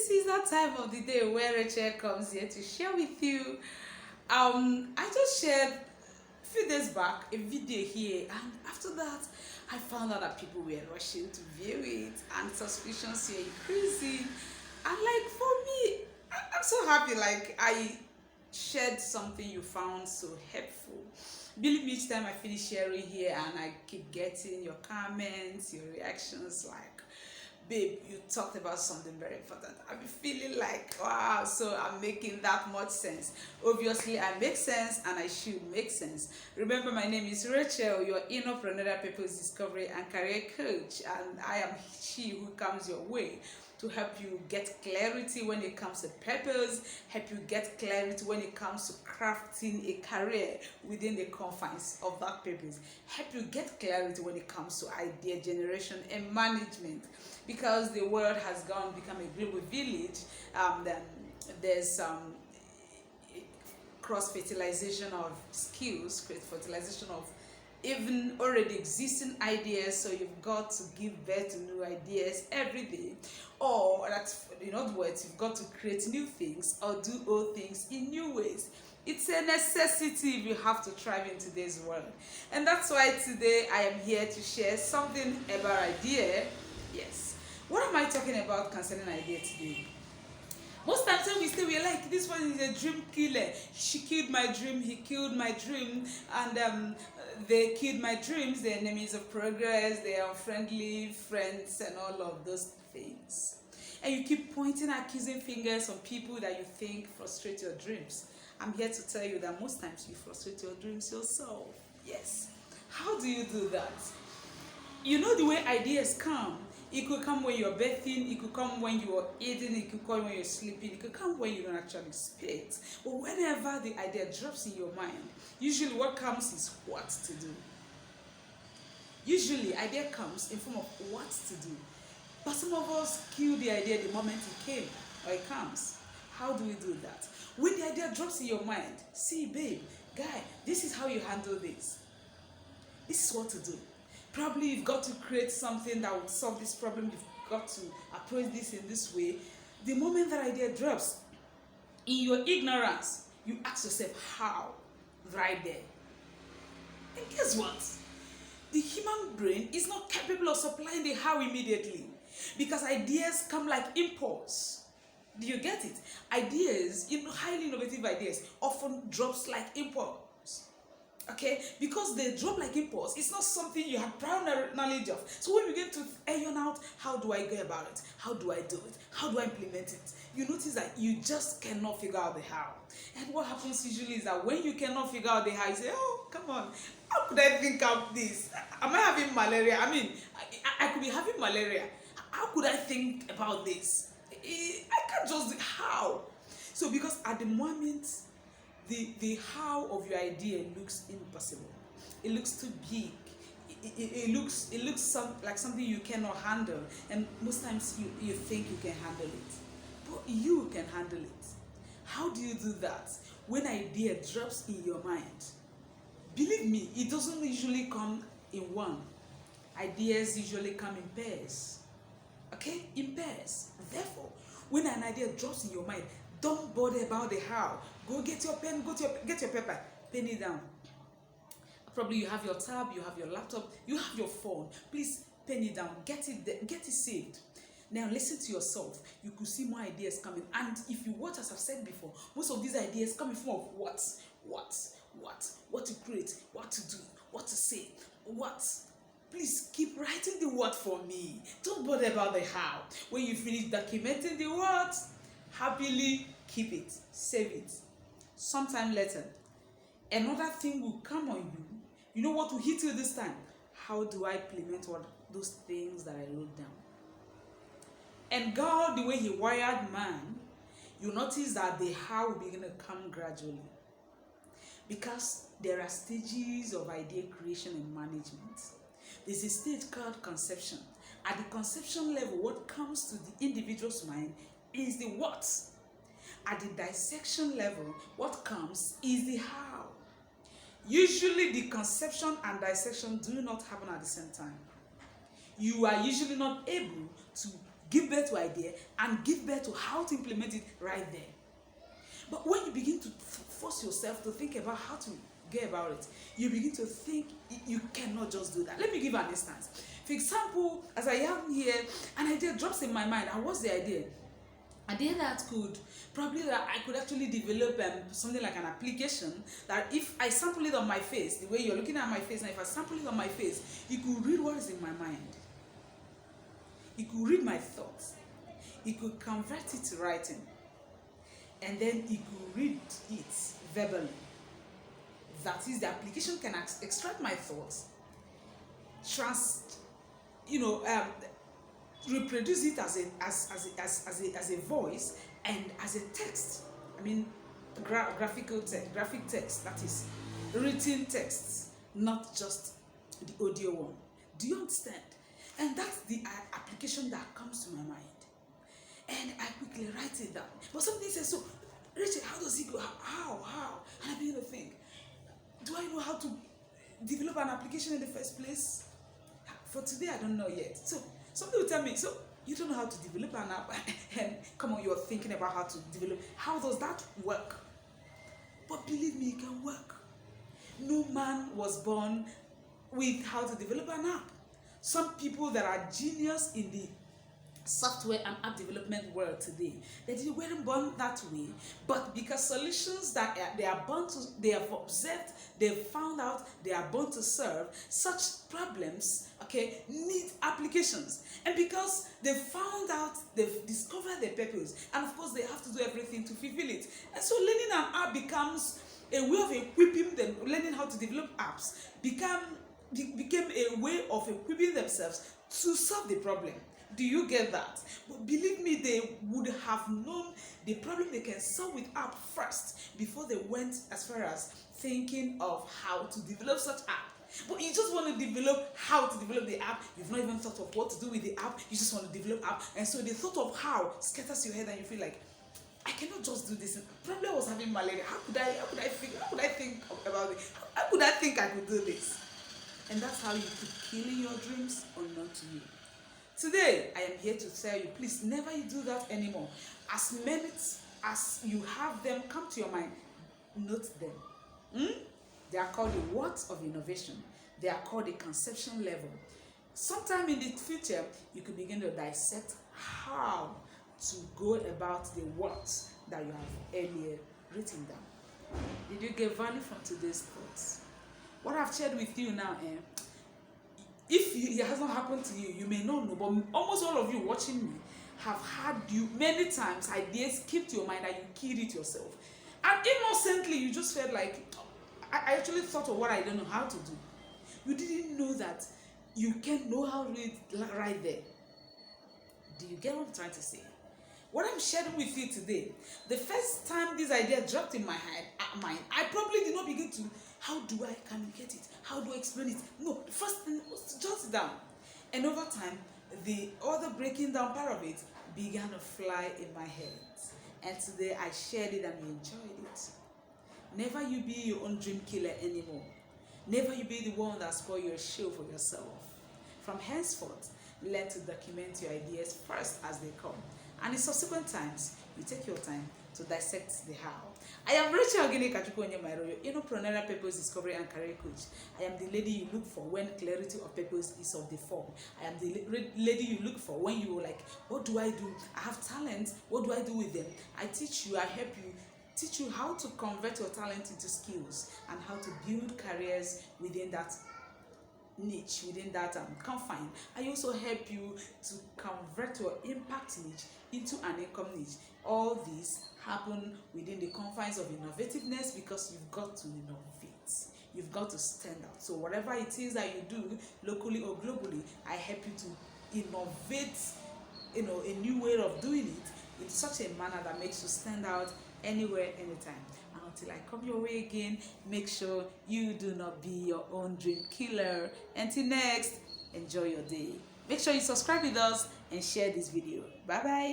This is that time of the day where Rachel comes here to share with you. I just shared a few days back a video here, and after that, I found out that people were rushing to view it, and suspicions were increasing. And like for me, I'm so happy. Like I shared something you found so helpful. Believe me, each time I finish sharing here and I keep getting your comments, your reactions, like, babe, you talked about something very important. I'm feeling like, wow, so I'm making that much sense. Obviously, I make sense and I should make sense. Remember, my name is Rachel, your innerpreneur people's discovery and career coach, and I am she who comes your way to help you get clarity when it comes to purpose, help you get clarity when it comes to crafting a career within the confines of that purpose, help you get clarity when it comes to idea generation and management. Because the world has become a global village, then there's cross-fertilization of skills, cross-fertilization of even already existing ideas, so you've got to give birth to new ideas every day, or that's, in other words, you've got to create new things or do old things in new ways. It's a necessity if you have to thrive in today's world. And that's why today I am here to share something about idea. Yes, what am I talking about concerning idea today? Most times when we say, we're like, this one is a dream killer. She killed my dream, he killed my dream, and they killed my dreams. They're enemies of progress, they are unfriendly friends, and all of those things. And you keep pointing accusing fingers on people that you think frustrate your dreams. I'm here to tell you that most times you frustrate your dreams yourself. Yes. How do you do that? You know the way ideas come. It could come when you're bathing, it could come when you're eating, it could come when you're sleeping, it could come when you don't actually expect. But whenever the idea drops in your mind, usually what comes is what to do. Usually idea comes in form of what to do. But some of us kill the idea the moment it came or it comes. How do we do that? When the idea drops in your mind, see, babe, guy, this is how you handle this. This is what to do. Probably you've got to create something that will solve this problem. You've got to approach this in this way. The moment that idea drops, in your ignorance, you ask yourself, how? Right there. And guess what? The human brain is not capable of supplying the how immediately, because ideas come like impulse. Do you get it? Ideas, highly innovative ideas, often drops like impulse. Okay, because they drop like impulse, it's not something you have prior knowledge of. So when you get to iron out, how do I go about it? How do I do it? How do I implement it? You notice that you just cannot figure out the how. And what happens usually is that when you cannot figure out the how, you say, oh, come on, how could I think of this? Am I having malaria? I mean, I could be having malaria. How could I think about this? I can't just do how. So because at the moment, the how of your idea looks impossible. It looks too big. It looks like something you cannot handle. And most times you think you can handle it. But you can handle it. How do you do that? When idea drops in your mind, believe me, it doesn't usually come in one. Ideas usually come in pairs. Okay? In pairs. Therefore, when an idea drops in your mind, don't bother about the how. Go get your pen, get your paper, pen it down. Probably you have your tab, you have your laptop, you have your phone. Please pen it down, get it there, get it saved. Now listen to yourself. You could see more ideas coming. And if you watch, as I've said before, most of these ideas come in form of what to create, what to do, what to say, what. Please keep writing the what for me. Don't bother about the how. When you finish documenting the what, happily keep it, save it. Sometime later, another thing will come on you. You know what will hit you this time? How do I implement those things that I wrote down? And God, the way He wired man, you notice that the how will begin to come gradually. Because there are stages of idea creation and management. There's a stage called conception. At the conception level, what comes to the individual's mind is the what. At the dissection level, what comes is the how. Usually the conception and dissection do not happen at the same time. You are usually not able to give birth to idea, and give birth to how to implement it right there. But when you begin to force yourself to think about how to get about it, you begin to think you cannot just do that. Let me give an instance. For example, as I am here, an idea drops in my mind. And what's the idea? Idea that could probably that I could actually develop something like an application that if I sample it on my face, the way you're looking at my face, and if I sample it on my face, you could read what is in my mind. You could read my thoughts. You could convert it to writing. And then you could read it verbally. That is, the application can extract my thoughts, reproduce it as a voice and as a text. I mean, graphic text, that is, written texts, not just the audio one. Do you understand? And that's the application that comes to my mind. And I quickly write it down. But somebody says, so, Rachel, how does it go? How? And I begin to think, do I know how to develop an application in the first place? For today, I don't know yet. So somebody will tell me, so you don't know how to develop an app? And come on, you're thinking about how to develop. How does that work? But believe me, it can work. No man was born with how to develop an app. Some people that are genius in the software and app development world today, they weren't born that way, but because solutions that they have observed, they found out, they are born to serve, such problems, need applications. And because they found out, they've discovered their purpose, and of course they have to do everything to fulfill it. And so learning an app becomes a way of equipping them. Learning how to develop apps became a way of equipping themselves to solve the problem. Do you get that? But believe me, they would have known the problem they can solve with app first before they went as far as thinking of how to develop such app. But you just want to develop how to develop the app. You've not even thought of what to do with the app. You just want to develop app. And so the thought of how scatters your head and you feel like, I cannot just do this. Probably I was having malaria. How could I think about it? How could I think I could do this? And that's how you keep killing your dreams unknown to you. Today, I am here to tell you, please never you do that anymore. As many as you have them come to your mind, note them. They are called the words of innovation. They are called the conception level. Sometime in the future, you could begin to dissect how to go about the words that you have earlier written down. Did you get value from today's thoughts? What I've shared with you now, if it hasn't happened to you, you may not know, but almost all of you watching me have had you many times ideas came to your mind and you killed it yourself. And innocently, you just felt like, I actually thought of what I don't know how to do. You didn't know that you can know how to read right there. Do you get what I'm trying to say? What I'm sharing with you today, the first time this idea dropped in my mind, I probably did not begin to, how do I communicate it? How do I explain it? No, the first thing was to jot it down. And over time, the other breaking down part of it began to fly in my head. And today I shared it and you enjoyed it. Never you be your own dream killer anymore. Never you be the one that spoils your show for yourself. From henceforth, learn to document your ideas first as they come. And in subsequent times, you take your time to dissect the how. I am Rachel Ogene Kachukwonyemairo, Preneur Purpose Discovery and Career Coach. I am the lady you look for when clarity of purpose is of the form. I am the lady you look for when you are like, what do I do? I have talent. What do I do with them? I teach you, I help you, teach you how to convert your talent into skills and how to build careers within that niche, within that confine. I also help you to convert your impact niche into an income niche. All these happen within the confines of innovativeness because you've got to innovate. You've got to stand out. So whatever it is that you do, locally or globally, I help you to innovate, a new way of doing it in such a manner that makes you stand out anywhere, anytime. And until I come your way again, make sure you do not be your own dream killer. Until next, enjoy your day. Make sure you subscribe with us and share this video. Bye bye.